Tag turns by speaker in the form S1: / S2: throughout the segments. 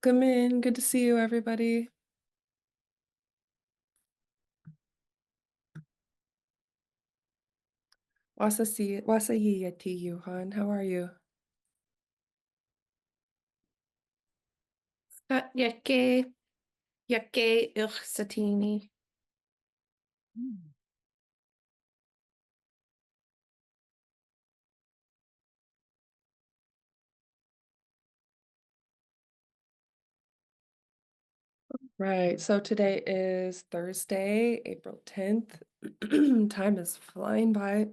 S1: Welcome in. Good to see you, everybody. Wasa to you, Han. How are you?
S2: Yakke, yakke satini.
S3: Mm.
S1: Right. So today is Thursday, April 10th. Time is flying by.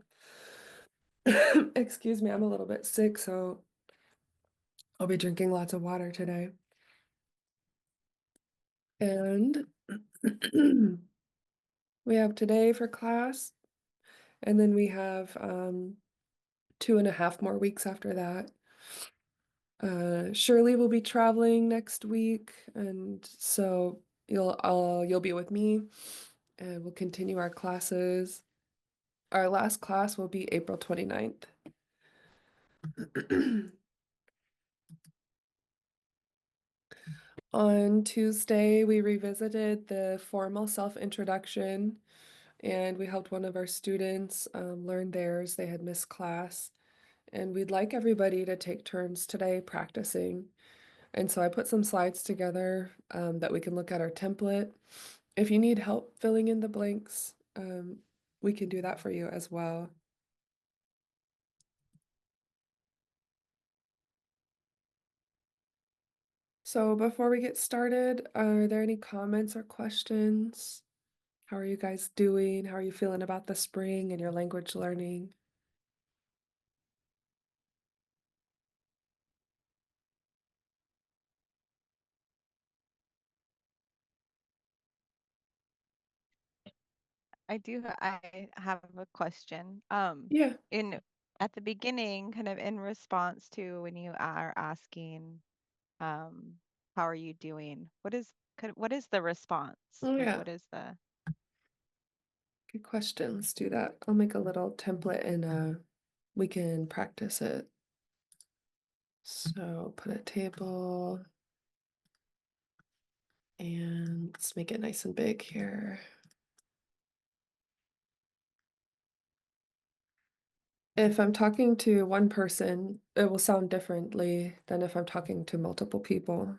S1: Excuse me, I'm a little bit sick, so I'll be drinking lots of water today. And we have today for class, and then we have 2.5 more weeks after that. Shirley will be traveling next week, and so you'll be with me, and we'll continue our classes. Our last class will be April 29th. On Tuesday, we revisited the formal self-introduction, and we helped one of our students learn theirs. They had missed class, and we'd like everybody to take turns today practicing. And so I put some slides together that we can look at our template. If you need help filling in the blanks, we can do that for you as well. So before we get started, are there any comments or questions? How are you guys doing? How are you feeling about the spring and your language learning?
S3: I have a question.
S1: Yeah.
S3: In at the beginning, kind of in response to when you are asking, um, how are you doing? What is the response?
S1: Oh,
S3: Like,
S1: yeah.
S3: what is the
S1: Good question. Let's do that. I'll make a little template and we can practice it. So put a table and let's make it nice and big here. If I'm talking to one person, it will sound differently than if I'm talking to multiple people.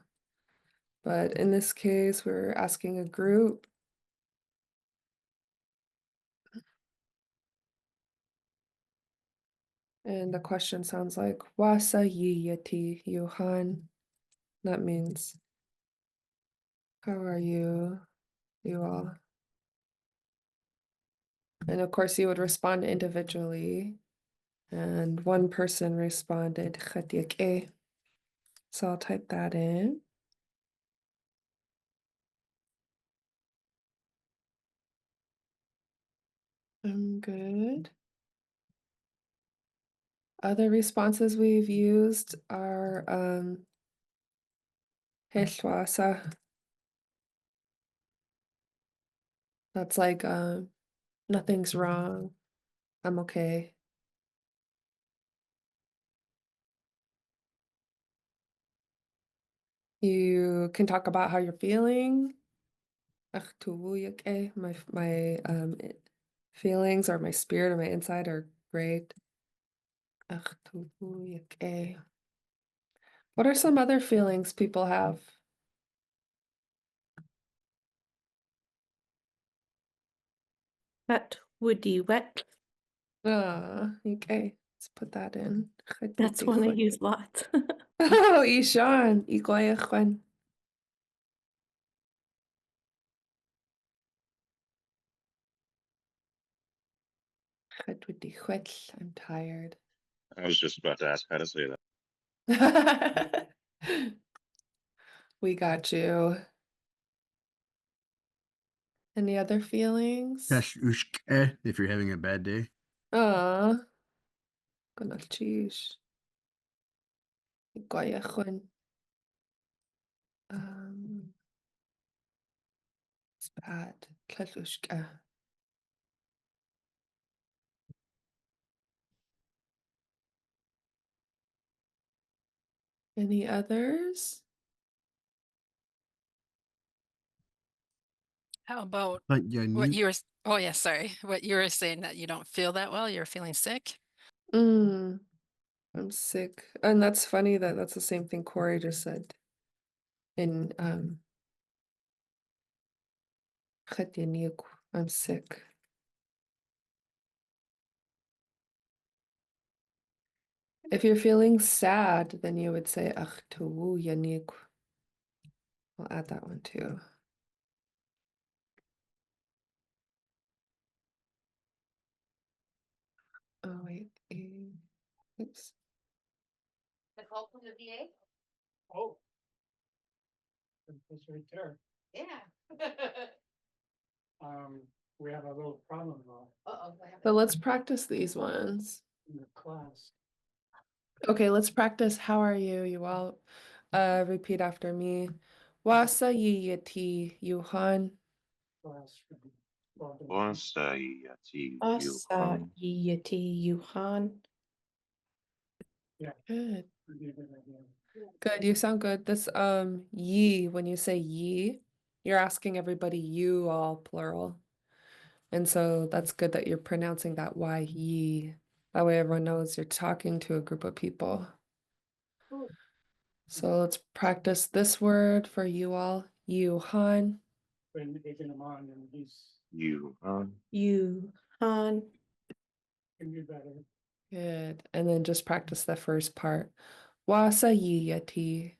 S1: But in this case, we're asking a group. And the question sounds like, Wasa yiyati Johan. That means, how are you, you all? And of course, you would respond individually. And one person responded, "Khatiake." So I'll type that in. I'm good. Other responses we've used are Heshwasa. That's like nothing's wrong. I'm okay. You can talk about how you're feeling. Ach, tuwuyake. My feelings or my spirit or my inside are great. Ach, tuwuyake. What are some other feelings people have?
S2: Wet woody wet.
S1: Okay. Let's put that in.
S2: That's one I use lots.
S1: Oh, Ishan. Iguayakwan. I'm tired.
S4: I was just about to ask how to say that.
S1: We got you. Any other feelings?
S5: Kashushke if you're having a bad day.
S1: Gonna cheese. Iguayakwan. It's bad. Kashushka. Any others?
S6: How about
S5: But yeah,
S6: what you were, oh yeah, sorry. What you were saying that you don't feel that well, you're feeling sick?
S1: Mm, I'm sick. And that's funny that that's the same thing Corey just said in Khatianiuk. I'm sick. If you're feeling sad, then you would say Ach tuwu yanik. I'll add that one too. Oh wait. Oops.
S7: The call from the VA?
S8: Oh. It's right there.
S7: Yeah.
S8: We have a little problem though
S7: Uh-oh.
S1: So let's practice these ones.
S8: in the class.
S1: Okay, let's practice. How are you? You all repeat after me. Wasa yiyati yuhan.
S8: Class.
S4: Bonsai
S2: Asa yiyati yuhan.
S8: Yeah.
S1: Good.
S8: Would be a good idea.
S1: Good. You sound good. This ye, when you say ye, you're asking everybody you all plural. And so that's good that you're pronouncing that Y ye. That way everyone knows you're talking to a group of people. So let's practice this word for you all. Yuhan.
S8: Been taking him on and he's
S2: Yuhan.
S8: can be better.
S1: Good. And then just practice the first part. Wasa yiyati.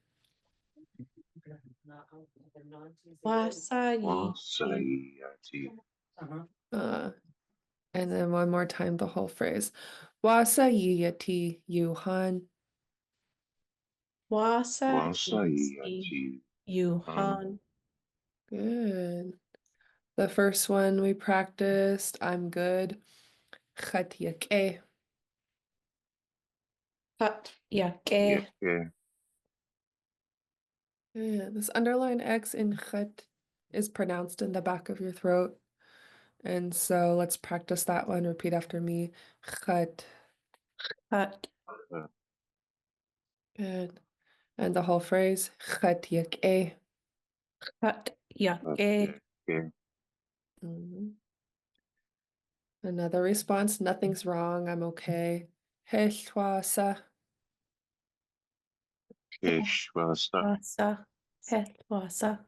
S2: Wasa
S4: Bonsai
S1: Uh, and then one more time the whole phrase. Wasa yiyati yuhan.
S2: Wasa
S4: Bonsai
S2: yuhan.
S1: Good. The first one we practiced, I'm good. Khatiake.
S2: Kat yake.
S1: Yeah, this underline X in khat is pronounced in the back of your throat. And so let's practice that one. Repeat after me. Khat.
S2: Kat
S1: Good. And the whole phrase. Khatiake.
S2: kat yake.
S1: Mhm. Another response. Nothing's wrong. I'm okay. Heshwasa.
S2: Wasa. Het wasa.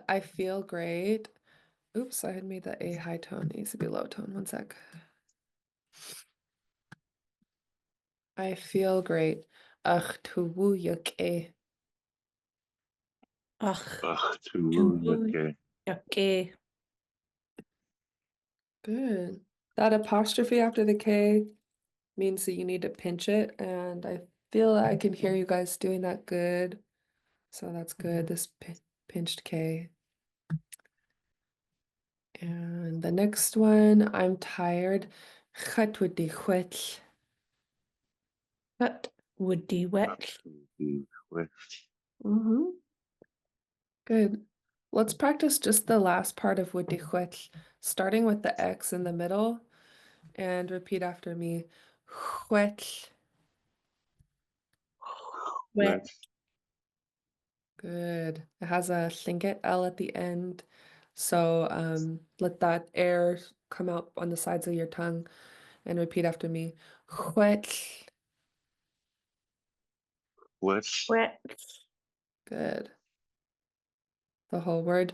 S1: I feel great. Oops, I had made the A high tone. It needs to be low tone. One sec. I feel great. Ach tuwu yake.
S2: Ach
S4: Yake.
S2: yake.
S1: Good. That apostrophe after the K means that you need to pinch it, and I feel I can hear you guys doing that good. So that's good. This pinched K. And the next one, I'm tired. Chatwiddichwech.
S2: Kat woody wet.
S1: Mm-hmm. Good. Let's practice just the last part of widdichwech, starting with the X in the middle, and repeat after me. Chwech.
S2: Wet.
S1: Good. It has a Lingit L at the end. So let that air come out on the sides of your tongue and repeat after me. Chwech.
S2: Wet.
S1: Good. The whole word.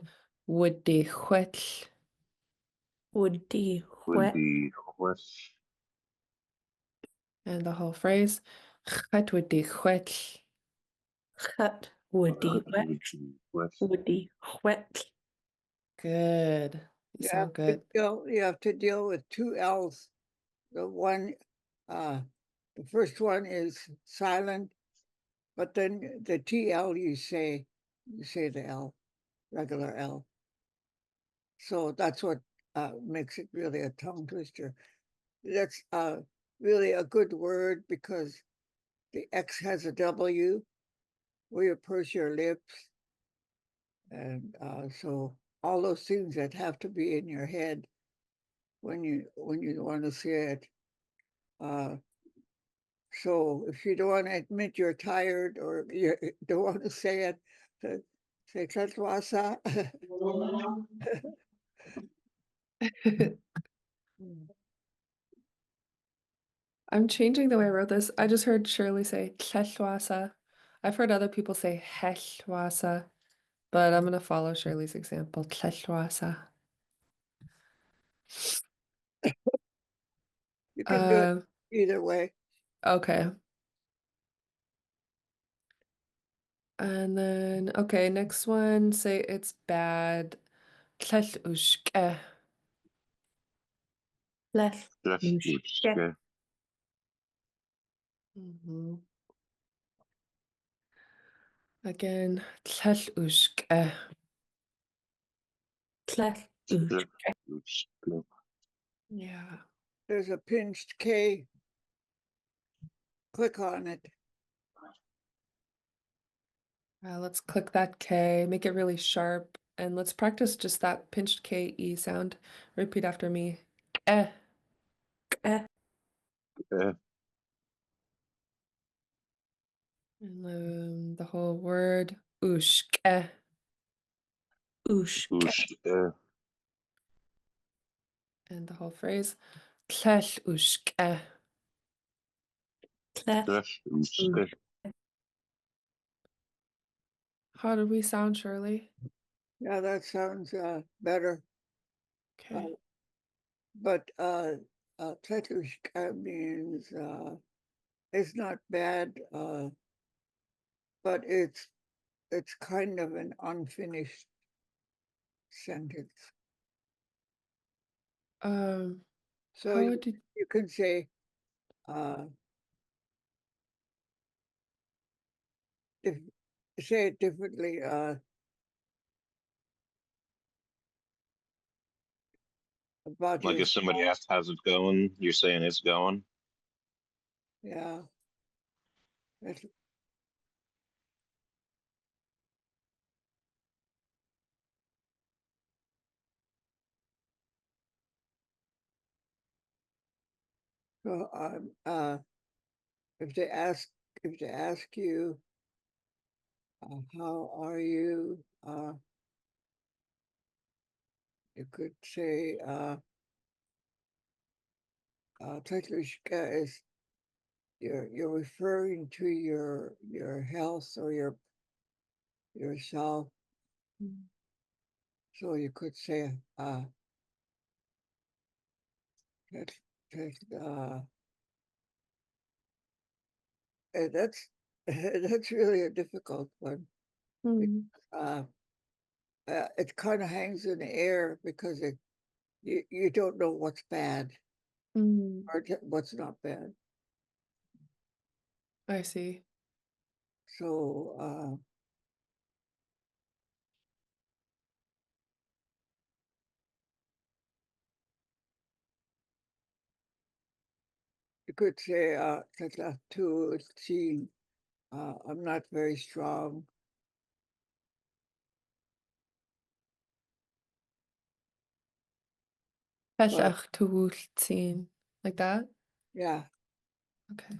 S1: Widdichwech.
S2: Woody wet.
S1: And the whole phrase. Chatwiddichwech.
S2: Kat woody wet. Woody wet.
S1: Good. You sound good.
S9: You have to deal with two L's. The one, the first one is silent, but then the TL you say the L, regular L. So that's what makes it really a tongue twister. That's really a good word because the X has a W where you purse your lips. And so all those things that have to be in your head when you want to say it. So if you don't want to admit you're tired or you don't want to say it, say Tlatwasa.
S1: I'm changing the way I wrote this. I just heard Shirley say tleshwasa. I've heard other people say heshwasa, but I'm gonna follow Shirley's example. Tleshwasa.
S9: You can do it
S1: Uh,
S9: either way.
S1: okay. And then, okay, next one, say it's bad. Tleshushke.
S2: Less.
S4: Tlaxuchka.
S1: Mhm. Again, tleshushke.
S2: Less.
S4: Tlaxuchka.
S1: Yeah.
S9: There's a pinched K. Click on it.
S1: Let's click that K, make it really sharp, and let's practice just that pinched K E sound. Repeat after me. Eh.
S2: Eh.
S1: And the whole word. Ushke.
S2: Ushke.
S4: Ushka.
S1: And the whole phrase. Tleshushke.
S2: Less.
S4: Tlaxuchka.
S1: How did we sound, Shirley?
S9: Yeah, that sounds better.
S1: Okay.
S9: But Tetushka means it's not bad, but it's kind of an unfinished sentence. So
S1: How would you
S9: you can say uh, if, say it differently. About
S4: Like
S9: your
S4: if somebody asks how's it going, you're saying it's going.
S9: yeah. That's, so if they ask you how are you, you could say Tetushka is you're referring to your health or yourself. So you could say that that's that's really a difficult one.
S1: Mm,
S9: Uh, it kind of hangs in the air because you don't know what's bad
S1: mm,
S9: or what's not bad.
S1: I see.
S9: So you could say to see I'm not very strong, but
S1: Pellach tuwultzin. Like that?
S9: yeah,
S1: Okay.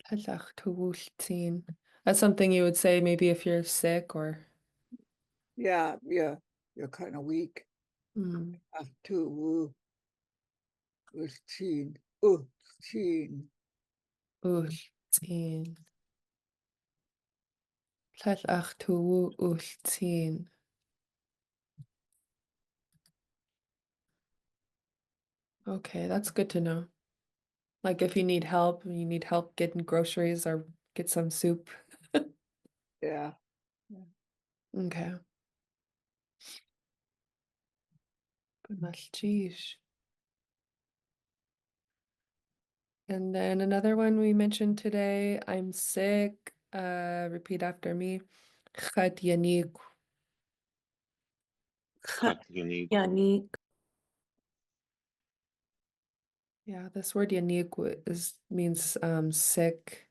S1: Pellach tuwultzin. That's something you would say maybe if you're sick or
S9: yeah, you're kind of weak.
S1: mm,
S9: To teen, teen.
S1: ultzin. Pellach tuwultzin. Okay, that's good to know. Like if you need help getting groceries or get some soup.
S9: Yeah.
S1: Okay. Malchish. And then another one we mentioned today, I'm sick. Repeat after me. Chad yanig.
S4: Katyanik.
S2: Yannick.
S1: Yeah, this word yanig is means sick.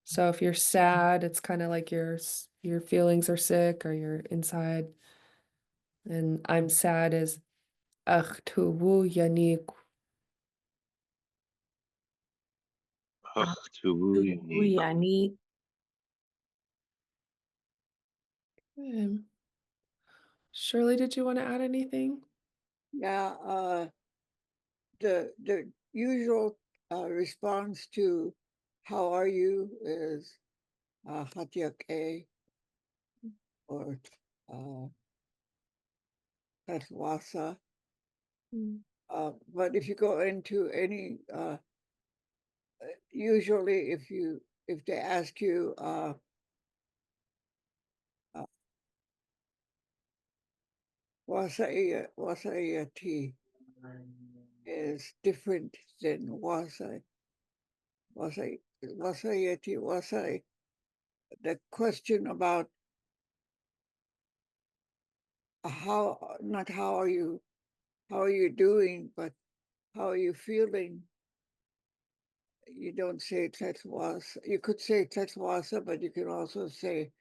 S1: So if you're sad, it's kind of like your feelings are sick or you're inside. And I'm sad is Achtuwu Yanik.
S4: Achtuwuni.
S2: Yani.
S1: Shirley, did you want to add anything?
S9: Yeah, the usual response to how are you is Hatiake or uh, Tatwasa.
S1: Mm.
S9: But if you go into any, usually if they ask you wasayati is different than wasayati wasay. The question about not how are you doing, but how are you feeling? You don't say Tetvasa. You could say Tetvasa, but you can also say,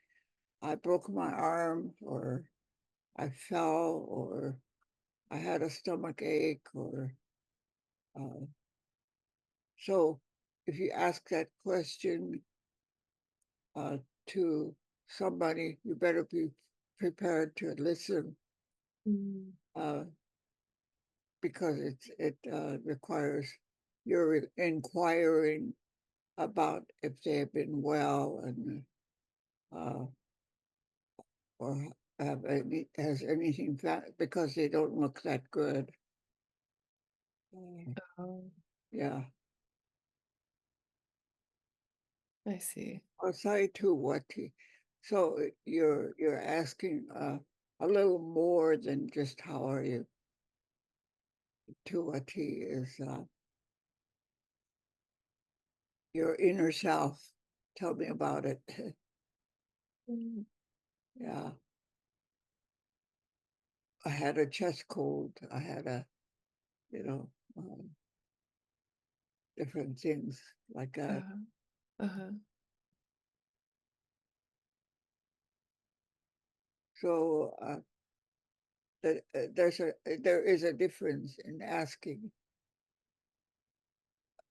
S9: I broke my arm, or I fell, or I had a stomach ache, or so if you ask that question uh, to somebody, you better be prepared to listen
S1: Mm.
S9: uh, because it requires you're inquiring about if they've been well and uh, or has anything because they don't look that good.
S1: Oh,
S9: Yeah.
S1: I see.
S9: Aside to what so you're asking a little more than just how are you. To what is your inner self. Tell me about it.
S1: Mm.
S9: Yeah. I had a chest cold. I had you know, different things like that.
S1: Uh-huh.
S9: So there is a difference in asking.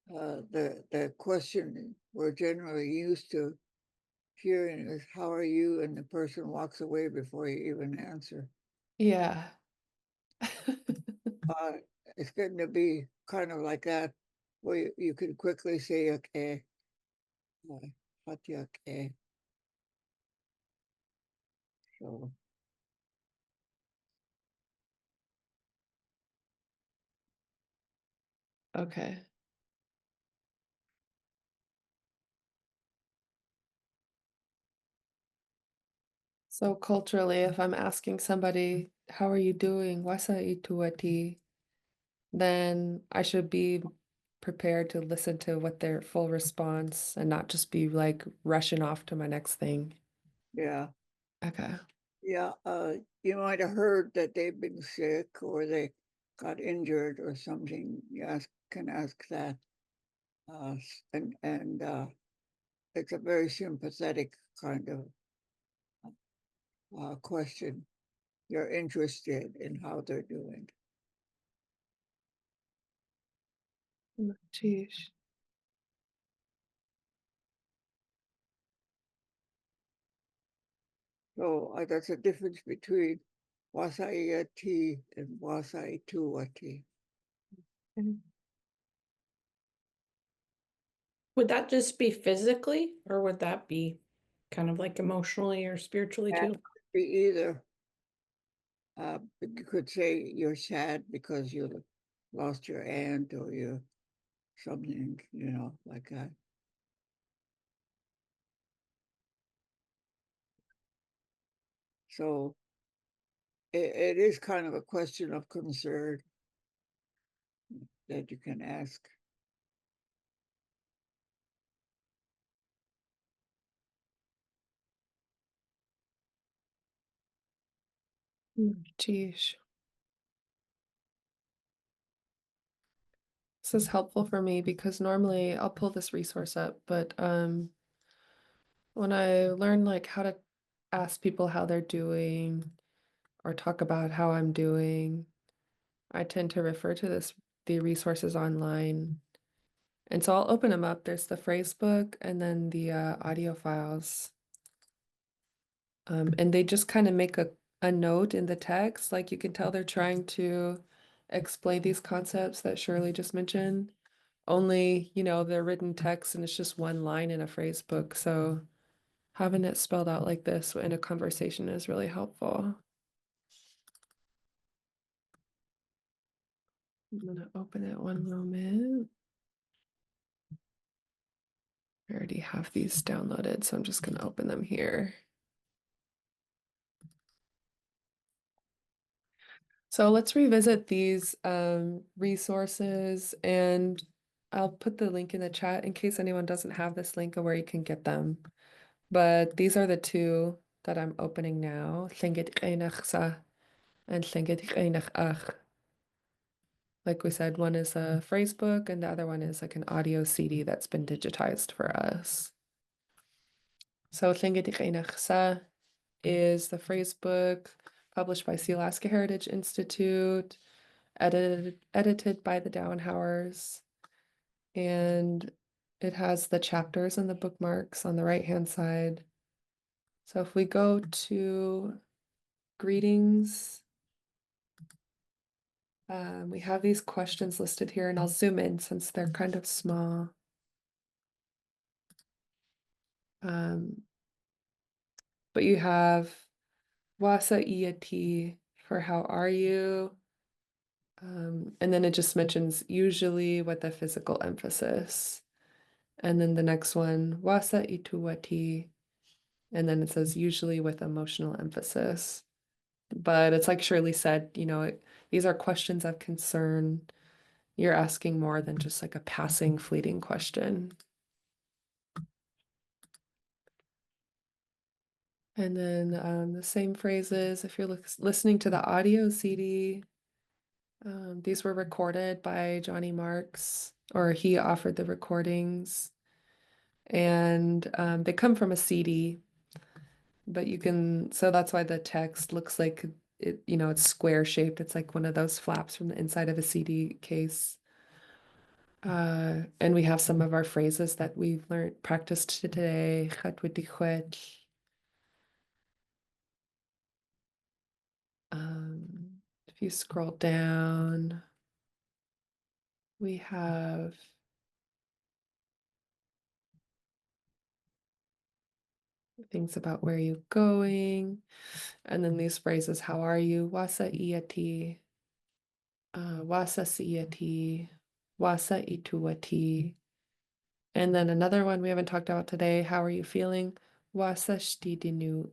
S9: The question we're generally used to hearing is how are you, and the person walks away before you even answer.
S1: Yeah.
S9: Uh, it's going to be kind of like that, where you can quickly say okay, okay. So
S1: Okay. So culturally, if I'm asking somebody, how are you doing? Wasa ituati, then I should be prepared to listen to what their full response and not just be like rushing off to my next thing.
S9: yeah,
S1: Okay.
S9: yeah. You might have heard that they've been sick or they got injured or something. Can ask that, and it's a very sympathetic kind of question. You're interested in how they're doing.
S1: Sheesh.
S9: So that's a difference between wasaiati and wasaituati.
S2: Would that just be physically, or would that be kind of like emotionally or spiritually
S9: That
S2: too?
S9: could be either. You could say you're sad because you lost your aunt or you something, like that. So it is kind of a question of concern that you can ask.
S1: Sheesh. This is helpful for me because normally I'll pull this resource up, but when I learn like how to ask people how they're doing or talk about how I'm doing, I tend to refer to the resources online. And so I'll open them up. There's the phrase book and then the audio files. And they just kind of make a note in the text. Like you can tell they're trying to explain these concepts that Shirley just mentioned. Only, they're written text and it's just one line in a phrase book. So having it spelled out like this in a conversation is really helpful. I'm gonna open it one moment. I already have these downloaded, so I'm just gonna open them here. So let's revisit these resources, and I'll put the link in the chat in case anyone doesn't have this link of where you can get them. But these are the two that I'm opening now. Lingit Class and Lingit Class. Like we said, one is a phrase book and the other one is like an audio CD that's been digitized for us. So Lingit Class is the phrase book published by Alaska Heritage Institute, edited by the Dowenhowers, and it has the chapters and the bookmarks on the right-hand side. So if we go to greetings, we have these questions listed here, and I'll zoom in since they're kind of small. But you have Wasa Iati for how are you? And then it just mentions usually with a physical emphasis. And then the next one, Wasa Ituwati. And then it says usually with emotional emphasis. But it's like Shirley said, these are questions of concern. You're asking more than just like a passing, fleeting question. And then the same phrases, if you're listening to the audio CD, these were recorded by Johnny Marks, or he offered the recordings. And they come from a CD, but so that's why the text looks like it's square shaped. It's like one of those flaps from the inside of a CD case. And we have some of our phrases that we've practiced today. If you scroll down, we have things about where you're going. And then these phrases, how are you? Wasa iati, wasa siati, wasa ituati. And then another one we haven't talked about today, how are you feeling? Wasa shtidinuk.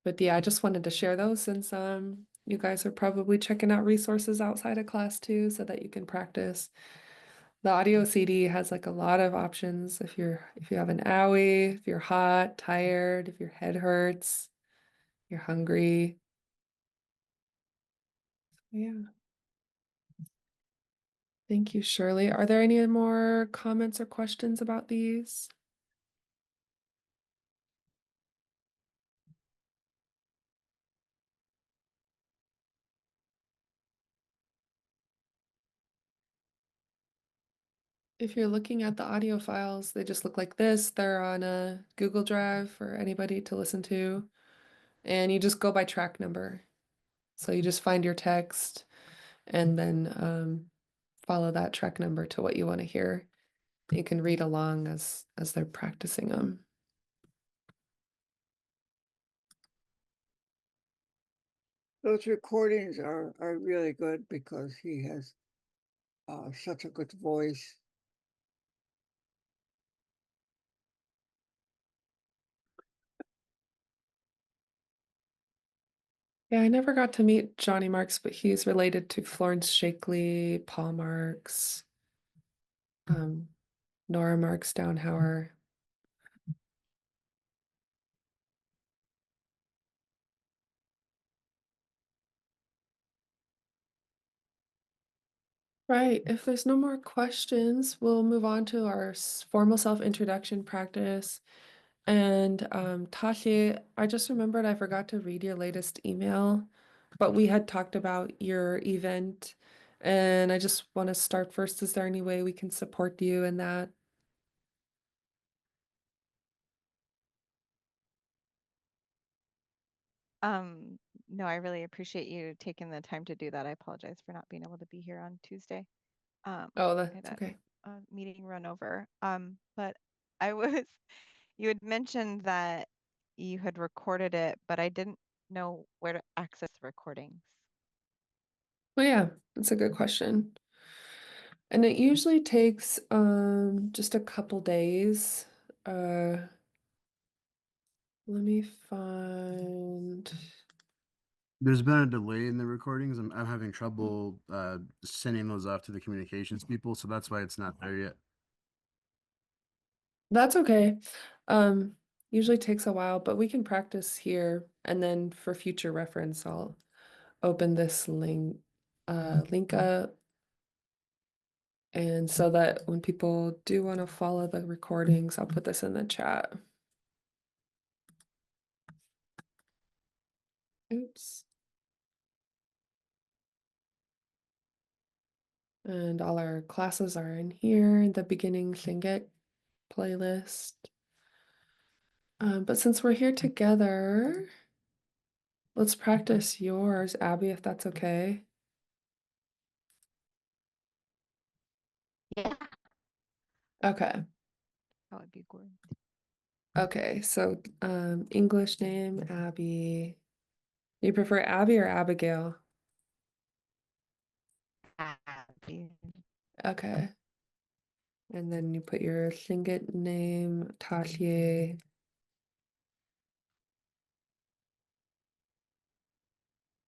S1: But yeah, I just wanted to share those since you guys are probably checking out resources outside of class too, so that you can practice. The audio CD has like a lot of options if you have an owie, if you're hot, tired, if your head hurts, you're hungry. Yeah. Thank you, Shirley. Are there any more comments or questions about these? If you're looking at the audio files, they just look like this. They're on a Google Drive for anybody to listen to. And you just go by track number. So you just find your text and then follow that track number to what you want to hear. You can read along as they're practicing them.
S9: Those recordings are really good because he has such a good voice.
S1: Yeah, I never got to meet Johnny Marks, but he's related to Florence Shakely, Paul Marks, Nora Marks Downhauer. Right. If there's no more questions, we'll move on to our formal self-introduction practice. And Tashi, I just remembered I forgot to read your latest email, but we had talked about your event, and I just want to start first. Is there any way we can support you in that?
S3: No, I really appreciate you taking the time to do that. I apologize for not being able to be here on Tuesday.
S1: Oh,
S3: I had
S1: that's okay.
S3: a meeting run over. But I was, you had mentioned that you had recorded it, but I didn't know where to access the recordings.
S1: Oh yeah, that's a good question. And it usually takes just a couple days. Let me find.
S5: There's been a delay in the recordings. I'm having trouble sending those off to the communications people, so that's why it's not there yet.
S1: That's okay. Usually takes a while, but we can practice here, and then for future reference, I'll open this link up, and so that when people do want to follow the recordings, I'll put this in the chat. Oops. And all our classes are in here, the beginning Lingit playlist. But since we're here together, let's practice yours, Abby, if that's okay.
S7: Yeah.
S1: Okay.
S3: That would be good.
S1: Okay, so English name, Abby. You prefer Abby or Abigail?
S3: Abby.
S1: Okay. And then you put your Lingit name, Tashi.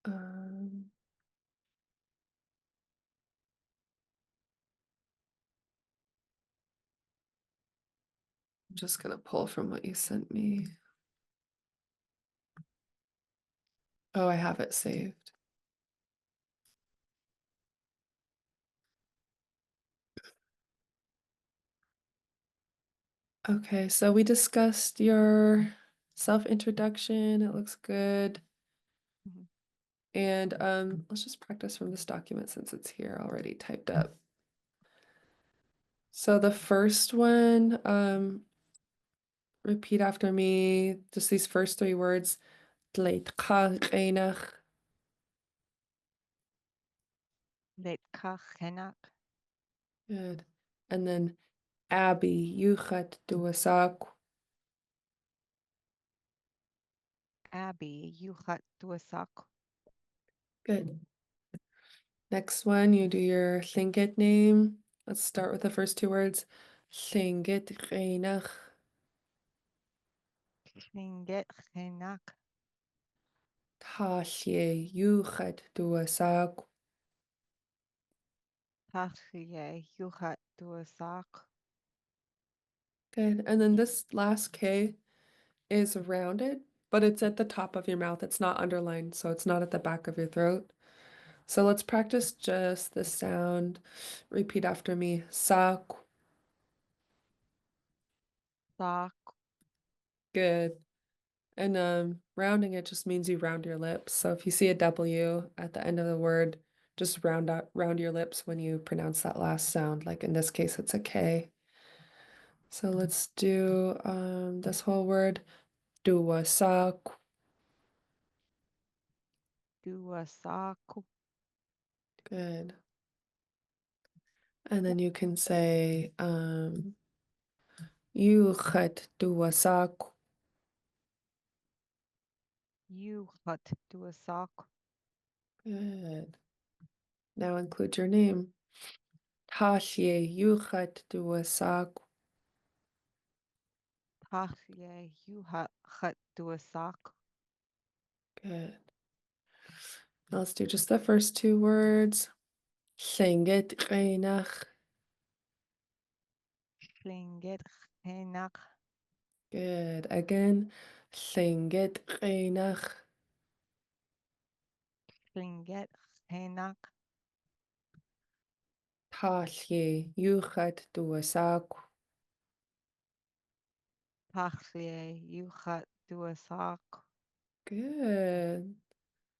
S1: Um, I'm just gonna pull from what you sent me. Oh, I have it saved. Okay, so we discussed your self-introduction. It looks good.
S3: Mhm.
S1: And let's just practice from this document since it's here already typed up. So the first one, repeat after me, just these first three words. Good.
S3: Leitkachenak.
S1: And then Abby, Yuchat Duasak.
S3: Abby, Yuchat Duasak.
S1: Good. Next one, you do your Lingit name. Let's start with the first two words. Lingit Reinach.
S3: Klinget Chenak.
S1: Tasje Yuchat Duasak.
S3: Tachye, Yuchat Duasak.
S1: Good. And then this last K is rounded, but it's at the top of your mouth. It's not underlined, so it's not at the back of your throat. So let's practice just the sound. Repeat after me. Sak.
S3: Sak.
S1: Good. And rounding it just means you round your lips. So if you see a W at the end of the word, just round your lips when you pronounce that last sound. Like in this case, it's a K. So let's do this whole word. Duwasak.
S3: Duasak.
S1: Good. And then you can say Yuchat Duwasak.
S3: Yuchat Duasak.
S1: Good. Now include your name. Tashye Yuchat Duwasak.
S3: Tachye, Yuchat Duasak.
S1: Good. Now let's do just the first two words. Lengit Reinach.
S3: Klinget Chenak.
S1: Good. Again. Lengit Reinach.
S3: Klinget Chenak.
S1: Tashye Yuchat Duwasak.
S3: Tachlie yuchat duasak.
S1: Good.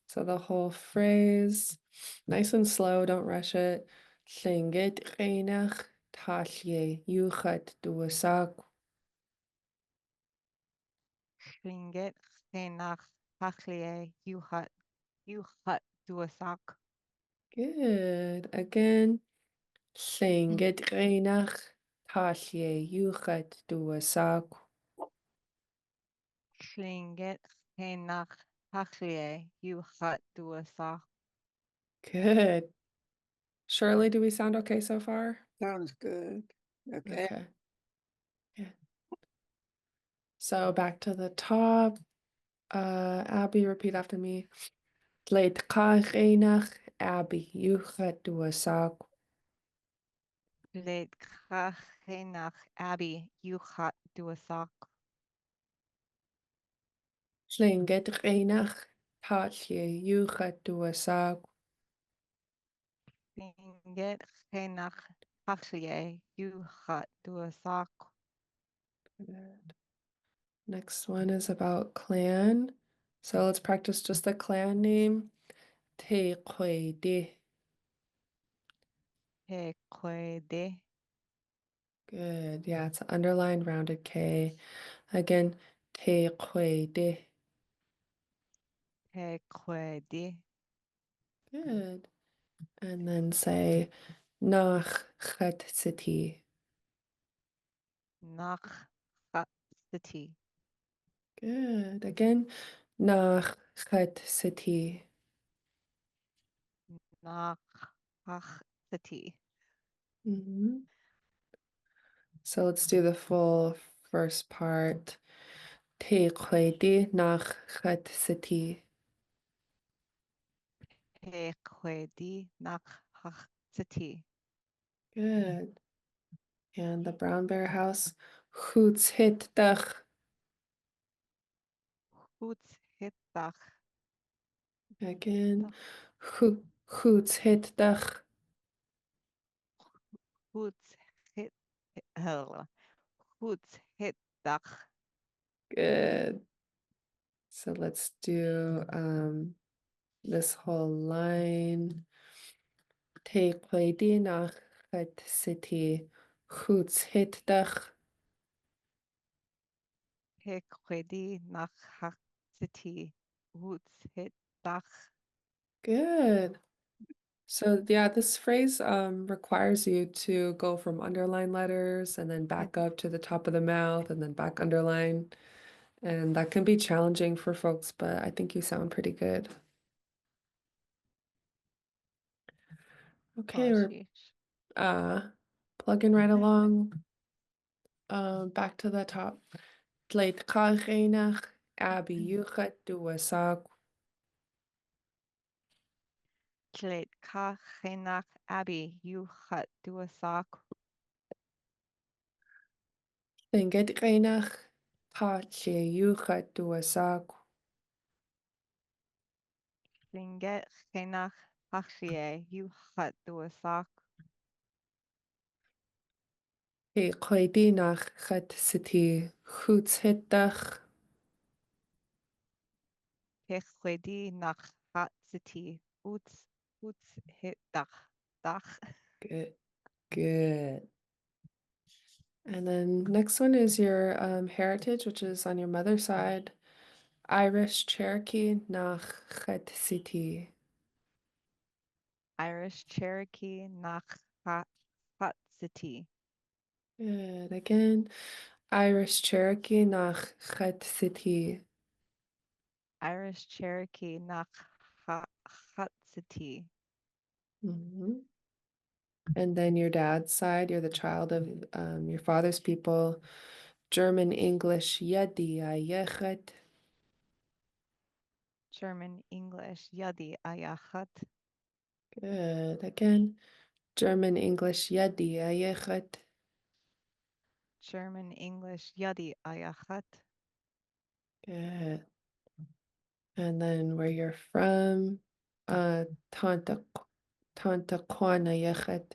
S1: So the whole phrase, nice and slow, don't rush it. Lingit reinach talye yuchat duasak.
S3: Ringet chenach tachlie yuchat duasak.
S1: Good. Again. Lingit reinach talye yuchat duasak.
S3: Ringet chenach tachlie yuchat duasak.
S1: Good. Shirley, do we sound okay so far?
S9: Sounds good. Okay.
S1: Okay. Yeah. So back to the top. Abby, repeat after me. Leit reinach Abby yuchat duasak.
S3: Leit chenach abi yuchat duasak.
S1: Lingit reinach talye yuchat duasak.
S3: Ringet chenach tachlie yuchat duasak.
S1: Good. Next one is about clan. So let's practice just the clan name. Te kwe de.
S3: He kwede.
S1: Good. Yeah, it's an underlined rounded K. Again, te kwe de.
S3: He kwede.
S1: Good. And then say nach chet city.
S3: Nach chat city.
S1: Good. Again, nach chet city.
S3: Nach ach city.
S1: Mhm. So let's do the full first part. Te kwe de nach chet city.
S3: He kwede nach ach city.
S1: Good. And the brown bear house. Hoots hit dach.
S3: Hoots hittach.
S1: Again. Hoots hit dach.
S3: Hoots hit. Hoots hittach.
S1: Good. So let's do this whole line. Te kwedi nach het city. Hoots hit dach.
S3: He kwede nach ach city. Hoots hittach.
S1: Good. So yeah, this phrase requires you to go from underline letters and then back up to the top of the mouth and then back underline. And that can be challenging for folks, but I think you sound pretty good. Okay, we're
S3: Sheesh.
S1: uh plugging right along. Back to the top. Tleit kageenig, Abby yuchat duasak.
S3: Klet ka chenach abi yuchat duasak.
S1: Linget reinach, tatje yuchat duasak.
S3: Linget chenach achlie yuchat duasak.
S1: He nach chet city, hoots hitdach.
S3: Pechwedi nach hat city. Uts hit dach.
S1: Good, good. And then next one is your heritage, which is on your mother's side. Irish Cherokee nach chet city.
S3: Irish Cherokee nach hat city.
S1: Good. Again, Irish Cherokee nach chet city.
S3: Irish Cherokee nach hat city.
S1: Mhm. And then your dad's side, you're the child of your father's people. German, English, yadi ayechet.
S3: German, English, yadi ayachat.
S1: Good. Again, German, English, yadi ayechet.
S3: German, English, yadi ayachat.
S1: Good. And then where you're from, Tanta Kwana yechet.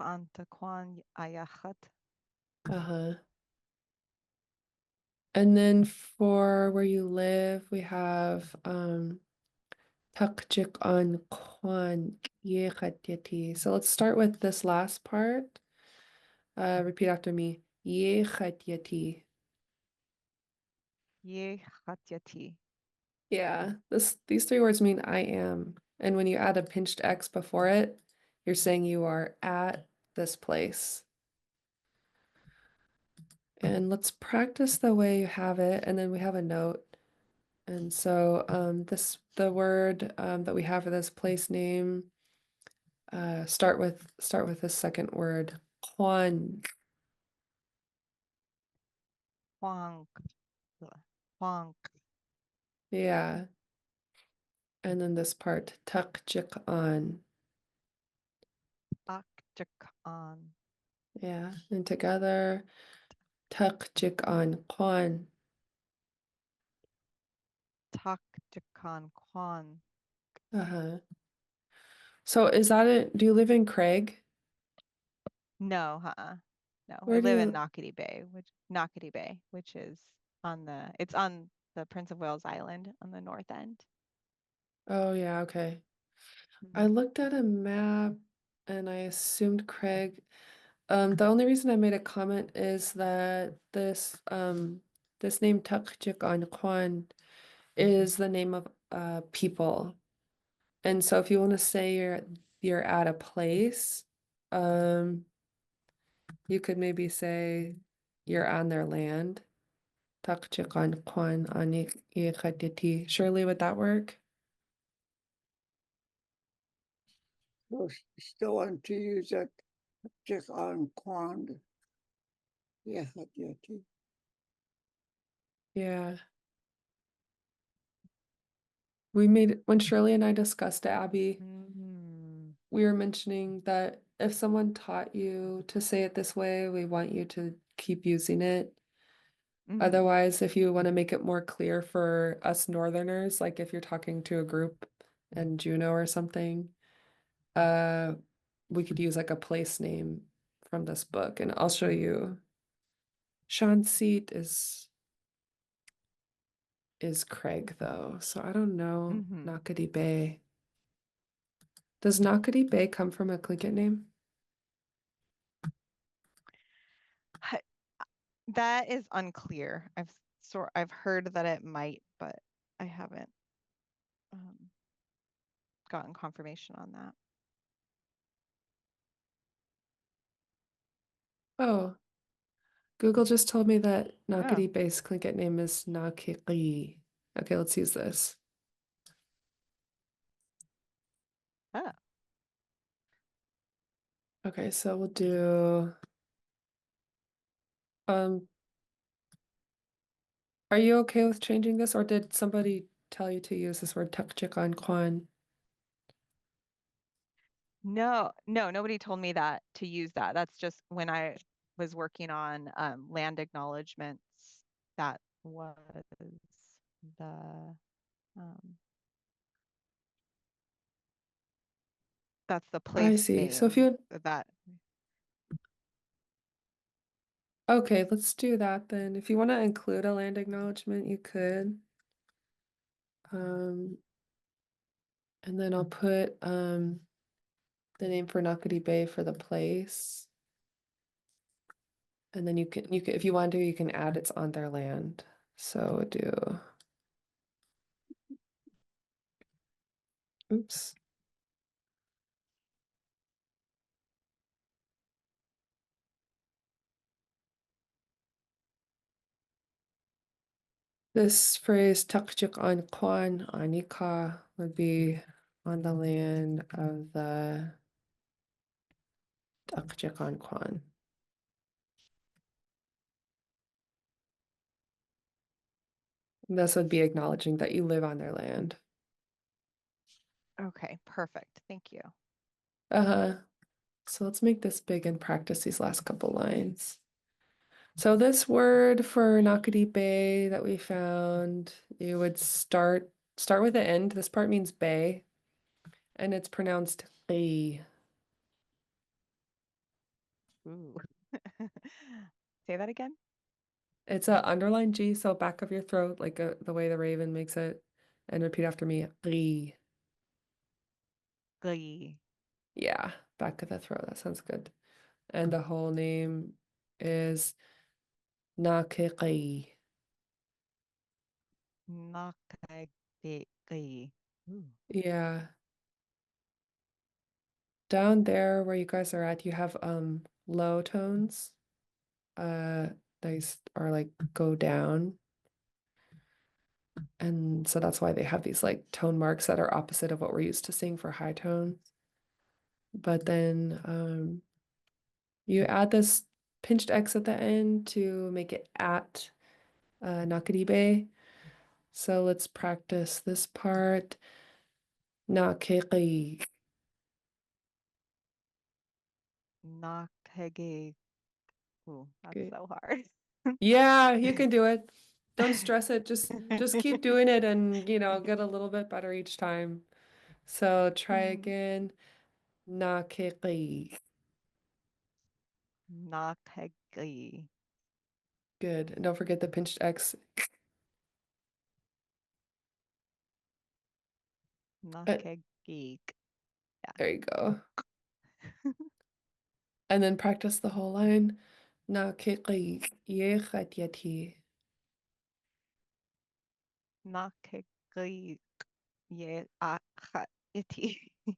S3: Antaquan ayachat.
S1: Uh-huh. And then for where you live, we have Takjik on Kwan Yekhatyati. So let's start with this last part. Repeat after me. Yekhatyati.
S3: Ye Hatyati.
S1: Yeah, these three words mean I am. And when you add a pinched X before it, you're saying you are at this place. And let's practice the way you have it, and then we have a note. And so the word that we have for this place name, start with the second word. Huan.
S3: Huang. Huang.
S1: Yeah. And then this part, takjik on.
S3: Akjakan.
S1: Yeah. And together, takjik on Kwan.
S3: Takjakan Kwan.
S1: Uh-huh. So is that it? Do you live in Craig?
S3: No, no. I
S1: Where do
S3: live in
S1: you?
S3: Nakati Bay, which is it's on the Prince of Wales Island on the north end.
S1: Oh yeah, okay. I
S3: Mhm.
S1: looked at a map and I assumed Craig. The only reason I made a comment is that this name Takjik on Kwan is the name of people. And so if you want to say you're at a place, um you could maybe say you're on their land. Takjik on Kwan Anik Ikhatiti. Surely would that work?
S9: So still want to use that just on Quand. Yeah, yeah, too.
S1: Yeah. We made when Shirley and I discussed it, Abby,
S3: Mm.
S1: we were mentioning that if someone taught you to say it this way, we want you to keep using it.
S3: Mhm.
S1: Otherwise, if you want to make it more clear for us Northerners, like if you're talking to a group in Juneau or something, uh, we could use like a place name from this book, and I'll show you. Seat is Craig though, so I don't know
S3: Mhm.
S1: Nakati Bay. Does Nakati Bay come from a Tlingit name?
S3: Hi- That is unclear. I've heard that it might, but I haven't gotten confirmation on that.
S1: Oh, Google just told me that
S3: Oh,
S1: Nakati Bay's Tlingit name is Nakiri. Okay, let's use this.
S3: oh.
S1: Okay, so we'll do um are you okay with changing this, or did somebody tell you to use this word Tukchik Kwan?
S3: No, nobody told me that to use that. That's just when I was working on land acknowledgements. That was the um, that's the
S1: I
S3: place
S1: see. So if
S3: name
S1: you
S3: that.
S1: okay, let's do that then. If you want to include a land acknowledgement, you could. Um, and then I'll put the name for Nakati Bay for the place. And then you can if you want to, you can add it's on their land. So do oops. This phrase Takjuk on Kwan Anika would be on the land of the Takjuk on Kwan. This would be acknowledging that you live on their land.
S3: Okay, perfect. Thank you.
S1: Uh-huh. So let's make this big and practice these last couple lines. So this word for Nakati Bay that we found, you would start with the end. This part means bay, and it's pronounced bay.
S3: Ooh. Say that again.
S1: It's a underlined G, so back of your throat, like the way the raven makes it. And repeat after me. Ri.
S3: Gui.
S1: Yeah, back of the throat. That sounds good. And the whole name is Nakiki.
S3: Nakagui. Ooh.
S1: Yeah. Down there where you guys are at, you have low tones. These are like go down. And so that's why they have these like tone marks that are opposite of what we're used to seeing for high tones. But then you add this pinched X at the end to make it at Nakaribe. So let's practice this part. Nakiri.
S3: Nakage. Ooh, that's
S1: Good.
S3: so hard.
S1: Yeah, you can do it. Don't stress it. Just keep doing it and get a little bit better each time. So try again. Nakiri.
S3: Nakagi.
S1: Good. And don't forget the pinched X.
S3: Nakagig.
S1: There you go. And then practice the whole line. Nakiri yechatiati.
S3: Nakagig. Ye aha iti. Ooh.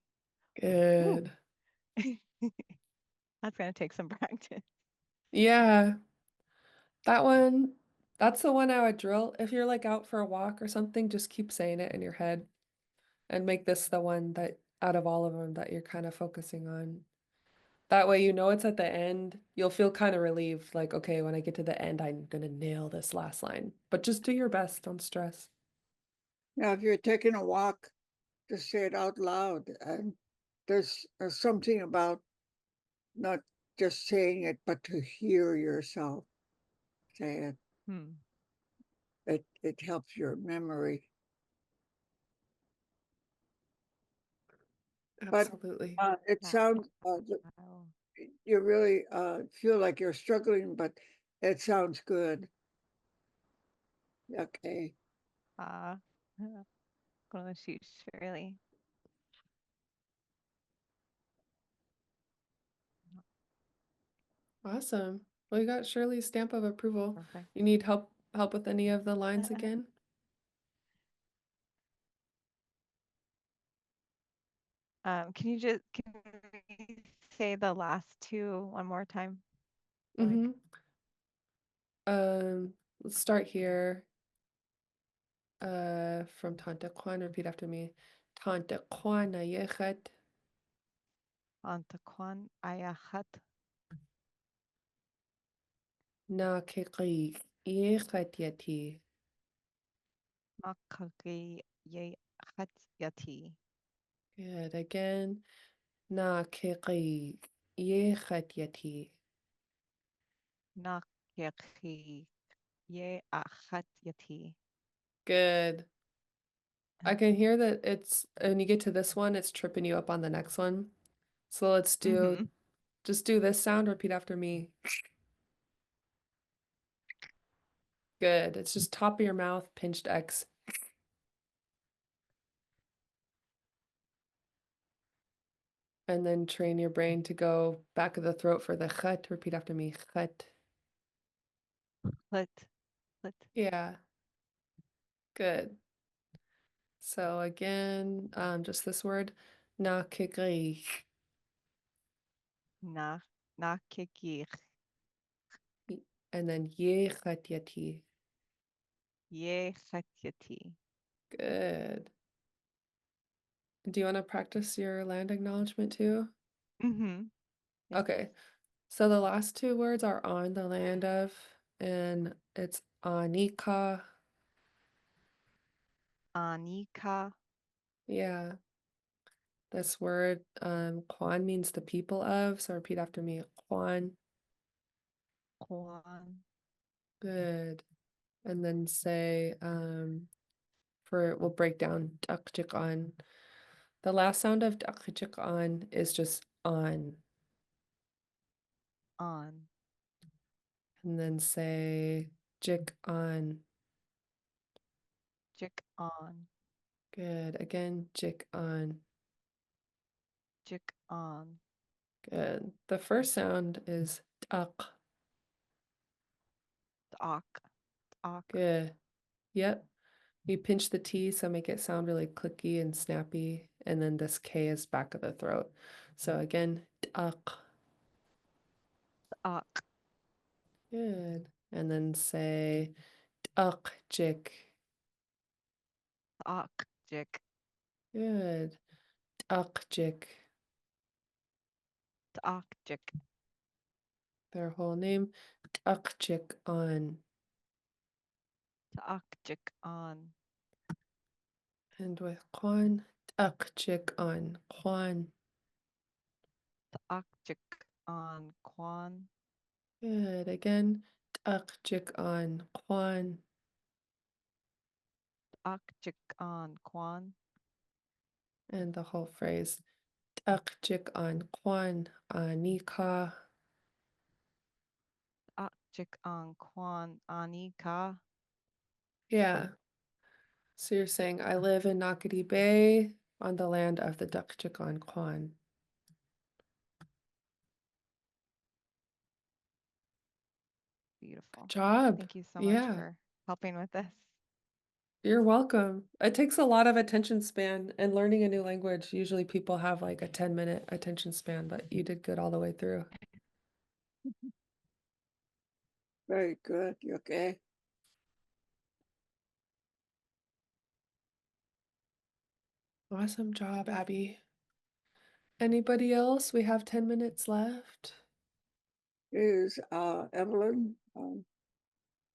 S1: Good.
S3: That's gonna take some practice.
S1: Yeah, that one, that's the one I would drill. If you're like out for a walk or something, just keep saying it in your head and make this the one that out of all of them that you're kind of focusing on. That way, it's at the end. You'll feel kind of relieved, like, okay, when I get to the end, I'm gonna nail this last line. But just do your best, don't stress.
S9: Now, if you're taking a walk, just say it out loud. And there's something about not just saying it, but to hear yourself say it.
S3: Hmm.
S9: It helps your memory. But
S1: Absolutely.
S9: it
S3: Yeah.
S9: sounds
S3: Wow.
S9: you really feel like you're struggling, but it sounds good. Okay.
S3: Uh, gonna shoot Shirley.
S1: Awesome. Well, you got Shirley's stamp of approval.
S3: Perfect.
S1: You need help with any of the lines again?
S3: Can you say the last two one more time? Like,
S1: Mm-hmm. Let's start here. From Tante Kwan, repeat after me. Tante Kwan Ayechet
S3: Antakwan Ayachat
S1: Na Kiki Yechet Yeti.
S3: Makagi Ye Hat Yati.
S1: Good. Again. Na Kiki Yechet Yeti.
S3: Nakeki Ye Achat Yati.
S1: Good. I can hear that when you get to this one, it's tripping you up on the next one. So let's
S3: Mm-hmm.
S1: just do this sound, repeat after me. Good. It's just top of your mouth, pinched X. And then train your brain to go back of the throat for the chet. Repeat after me. Chet.
S3: Lit.
S1: Yeah. Good. So again, just this word. Na kikri.
S3: Na Nakeki
S1: And then ye chet yati.
S3: Ye Hat Yati.
S1: Good. Do you want to practice your land acknowledgement too?
S3: Mm-hmm. Yes.
S1: Okay. So the last two words are on the land of, and it's Anika.
S3: Anika
S1: Yeah. This word, Kwan means the people of. So repeat after me. Kwan.
S3: Kwan
S1: Good. And then say, we'll break down dakchik on. The last sound of dakchik on is just on.
S3: On
S1: And then say Jik on.
S3: Jik on.
S1: Good. Again, jik on.
S3: Jik on.
S1: Good. The first sound is dak.
S3: Dak. Dak.
S1: Good. Yep. You pinch the T, so make it sound really clicky and snappy. And then this K is back of the throat. So again, dak.
S3: Dak.
S1: Good. And then say dak jik.
S3: Dak. Jik.
S1: Good. Dak jik.
S3: Dak. Jik.
S1: Their whole name. Dak jik on.
S3: Dak. Jik on.
S1: And with Kwan, dak jik on. Kwan.
S3: Dak. Jik on. Kwan.
S1: Good. Again, dak jik on. Kwan.
S3: Dak. Jik on. Kwan.
S1: And the whole phrase. Dak jik on. Kwan. Anika.
S3: Dak. Jik on. Kwan. Anika.
S1: Yeah. So you're saying, I live in Nakati Bay on the land of the Dakchikan Kwan.
S3: Beautiful.
S1: Good job.
S3: Thank you so much
S1: Yeah,
S3: for helping with this.
S1: you're welcome. It takes a lot of attention span, and learning a new language, usually people have like a 10-minute attention span, but you did good all the way through.
S9: Very good. You okay?
S1: Awesome job, Abby. Anybody else? We have 10 minutes left.
S9: Is Evelyn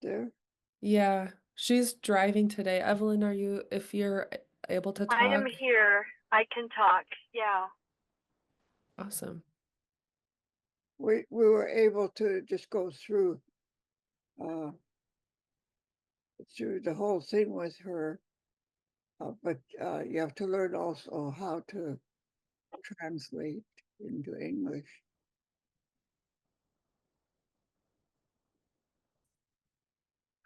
S9: there?
S1: Yeah, she's driving today. Evelyn, if you're able to
S10: I am
S1: talk?
S10: here. I can talk. Yeah.
S1: Awesome.
S9: We were able to just go through the whole thing with her, but you have to learn also how to translate into English.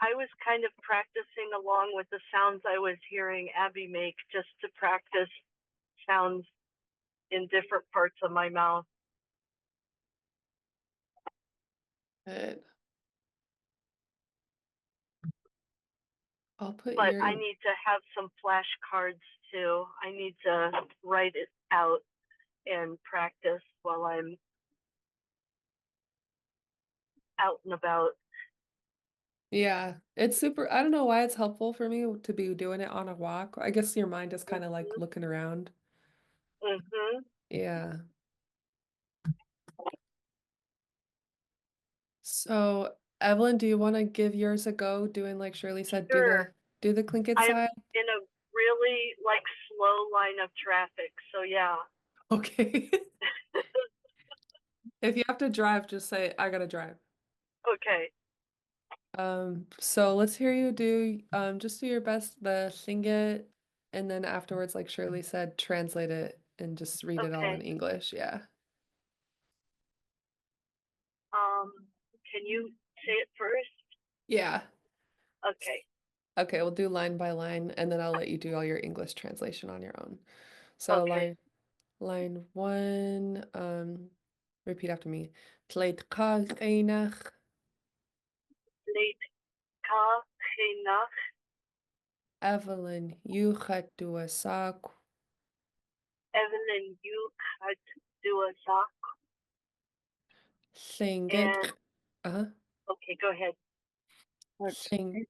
S10: I was kind of practicing along with the sounds I was hearing Abby make just to practice sounds in different parts of my mouth.
S1: Good. I'll put
S10: But
S1: your
S10: I need to have some flashcards too. I need to write it out and practice while I'm out and about.
S1: Yeah, it's super. I don't know why it's helpful for me to be doing it on a walk. I guess your mind is kind of like looking around.
S10: Mm-hmm.
S1: Yeah. So, Evelyn, do you want to give yours a go doing like Shirley said,
S10: Sure.
S1: do the Tlingit
S10: I'm
S1: side?
S10: in a really like slow line of traffic, so yeah.
S1: Okay. If you have to drive, just say I gotta drive.
S10: Okay.
S1: So let's hear you do just do your best the Tlingit, and then afterwards, like Shirley said, translate it and just read it all in
S10: Okay.
S1: English. Yeah.
S10: Can you say it first?
S1: Yeah.
S10: Okay.
S1: Okay, we'll do line by line, and then I'll let you do all your English translation on your own. So
S10: Okay.
S1: line one, repeat after me. Tleit ka geinach,
S10: Late ka chinach
S1: Evelyn, you chat dua sak,
S10: Evelyn you had do a sock
S1: Tlingit,
S10: and
S1: uh-huh,
S10: okay, go ahead.
S9: But
S1: Tling,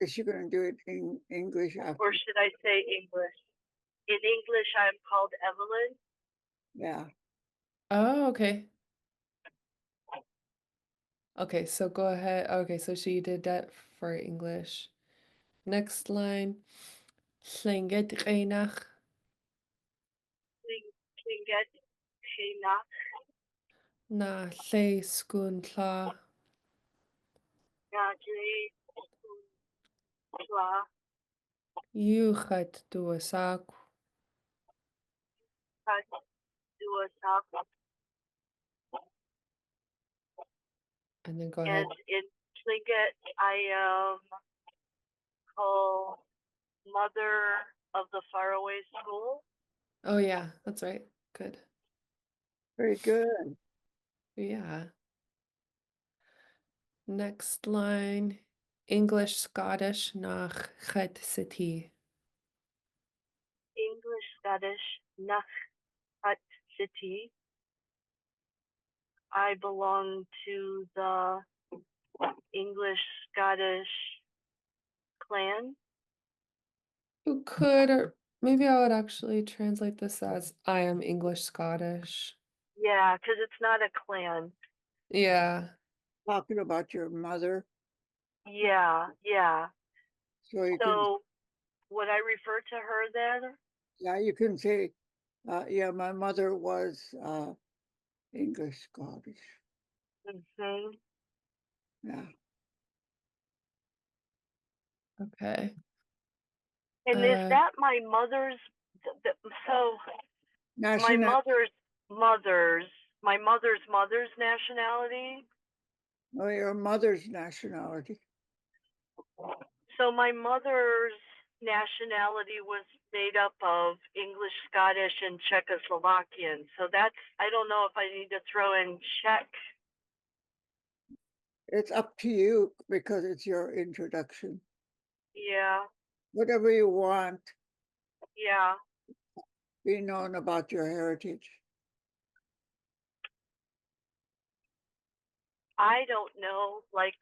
S9: is she going to do it in English
S10: Or
S9: after?
S10: should I say English? In English I'm called Evelyn.
S9: Yeah.
S1: oh, okay. Okay, so go ahead. Okay, so she did that for English. Next line, Tlingit geinach,
S10: Linget chinach
S1: na lle sgwn tla,
S10: Gadri Sla
S1: you chat dua sak.
S10: had do a sock
S1: And then go
S10: and
S1: ahead.
S10: in Lingit. I am co-mother of the faraway school.
S1: Oh yeah, that's right. Good.
S9: Very good.
S1: Yeah. Next line. English, Scottish nach het city.
S10: English, Scottish, nach Hut City. I belong to the English Scottish clan.
S1: You could, or maybe I would actually translate this as I am English, Scottish.
S10: Yeah, because it's not a clan.
S1: Yeah.
S9: Talking about your mother.
S10: Yeah, yeah.
S9: So you can,
S10: So would I refer to her then?
S9: yeah, you can say, yeah, my mother was English Scottish.
S10: Mm-hmm.
S9: Yeah.
S1: Okay.
S10: And is
S1: Uh,
S10: that my mother's? So my
S9: National,
S10: mother's nationality.
S9: oh, your mother's nationality.
S10: So my mother's nationality was made up of English, Scottish, and Czechoslovakian. So that's, I don't know if I need to throw in Czech.
S9: It's up to you because it's your introduction.
S10: Yeah,
S9: Whatever you want,
S10: yeah.
S9: be known about your heritage.
S10: I don't know. Like,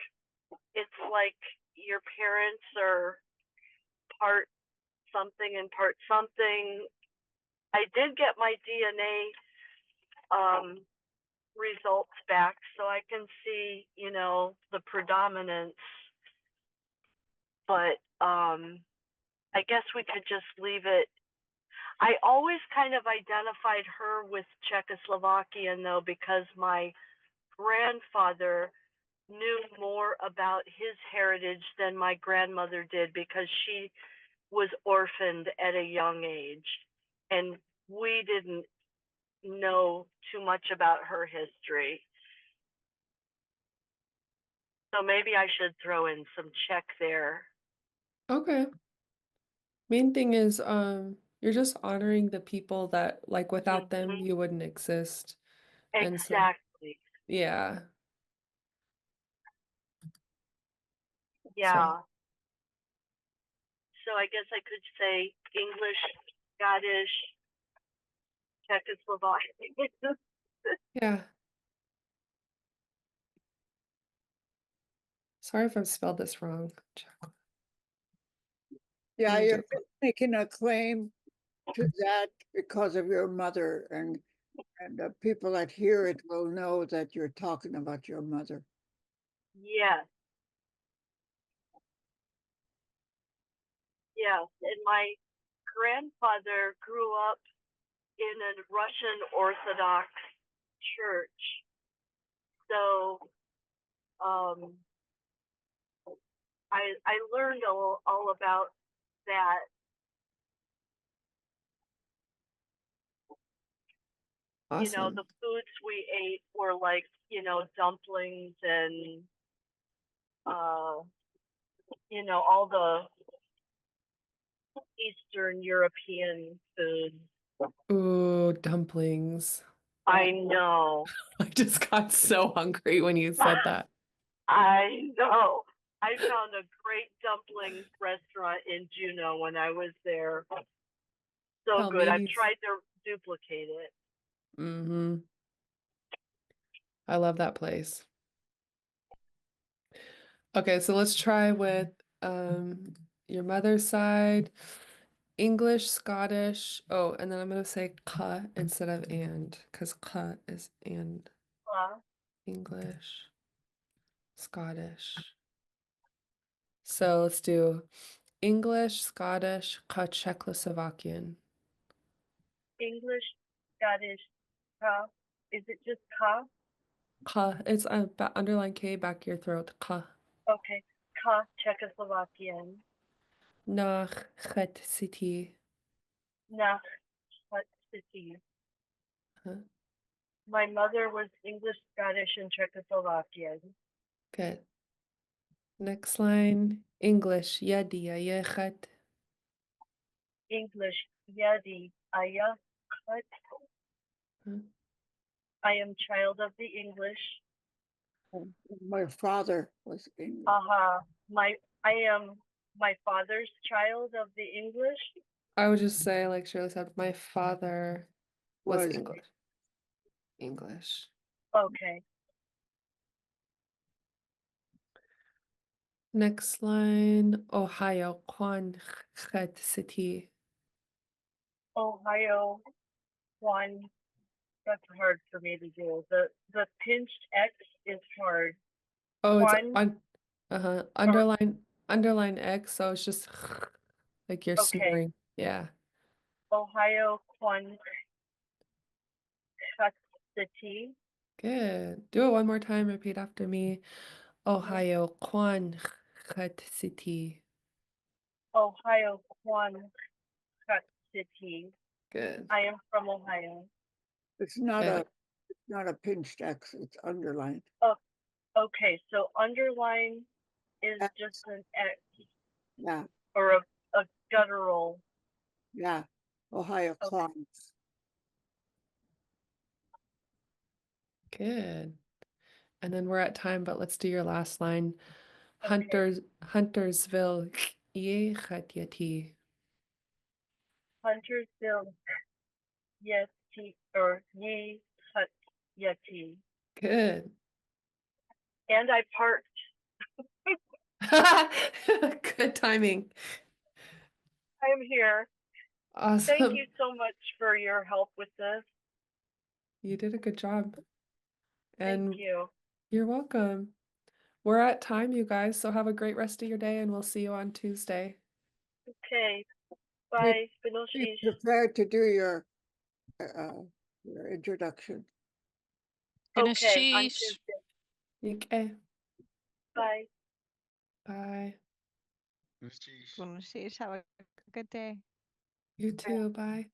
S10: it's like your parents are part something and part something. I did get my DNA results back, so I can see, the predominance. But I guess we could just leave it. I always kind of identified her with Czechoslovakian though, because my grandfather knew more about his heritage than my grandmother did because she was orphaned at a young age. And we didn't know too much about her history. So maybe I should throw in some Czech there.
S1: okay. Main thing is, you're just honoring the people that, like, without them,
S10: Mhm.
S1: you wouldn't exist. And so,
S10: Exactly.
S1: yeah. So,
S10: Yeah. So I guess I could say English, Scottish, Czechoslovakian.
S1: yeah. Sorry if I've spelled this wrong.
S9: Yeah,
S1: Let me
S9: you're
S1: do it.
S9: making a claim to that because of your mother, and the people that hear it will know that you're talking about your mother.
S10: Yes. Yes. And my grandfather grew up in a Russian Orthodox church. So I learned all about that.
S1: Awesome.
S10: The foods we ate were like, dumplings and all the Eastern European foods.
S1: Ooh, dumplings.
S10: I know.
S1: I just got so hungry when you said that.
S10: I know. I found a great dumpling restaurant in Juneau when I was there. So
S1: Hell,
S10: good. I've
S1: maybe.
S10: tried to duplicate it.
S1: Mm-hmm. I love that place. Okay, so let's try with your mother's side. English, Scottish. Oh, and then I'm gonna say ka instead of and, because ka is and. English, Scottish. So let's do English, Scottish, ka Czechoslovakian.
S10: English, Scottish, ka. Is it just ka?
S1: Ka, it's a underline K back your throat. Ka.
S10: Okay. Ka, Czechoslovakian.
S1: Nach het city.
S10: Nach what city?
S1: Huh?
S10: My mother was English, Scottish, and Czechoslovakian.
S1: Good. Next line, English. يدي ياخد.
S10: English, yadi, ayah,
S1: Huh?
S10: I am child of the English.
S9: My father was English.
S10: Aha, I am my father's child of the English.
S1: I would just say, like Shirley said, my father was
S9: Was
S1: English. English.
S10: Okay,
S1: Next line, Ohio. Quan Chet City.
S10: Ohio, one. That's hard for me to do. The pinched X is hard.
S1: Oh, it's
S10: One.
S1: on. Underline X, so it's just like you're
S10: Okay.
S1: snoring. Yeah.
S10: Ohio, one. Cut the T.
S1: Good. Do it one more time. Repeat after me. Ohio. Quan Chet City.
S10: Ohio, one. Cut the T.
S1: Good.
S10: I am from Ohio.
S9: it's not
S1: Yeah.
S9: not a pinched X, it's underlined.
S10: Okay, so underline is
S9: X.
S10: just an X
S9: Yeah,
S10: or a guttural.
S9: yeah. Ohio
S10: Okay.
S9: Klons.
S1: Good. And then we're at time, but let's do your last line.
S10: Okay.
S1: Huntersville. Ye Chet Yeti.
S10: Huntersville, Yeti, or Ye Hut Yeti.
S1: Good.
S10: And I parked.
S1: Good timing.
S10: I am here.
S1: Awesome.
S10: Thank you so much for your help with this.
S1: You did a good job. And
S10: Thank you.
S1: you're welcome. We're at time, you guys, so have a great rest of your day and we'll see you on Tuesday.
S10: Okay. Bye. Benoshish.
S9: Be prepared to do your introduction.
S10: Okay, on
S6: Ganashish.
S10: Tuesday.
S1: Okay.
S10: Bye.
S1: Bye.
S3: Have a good day.
S1: You too. Bye.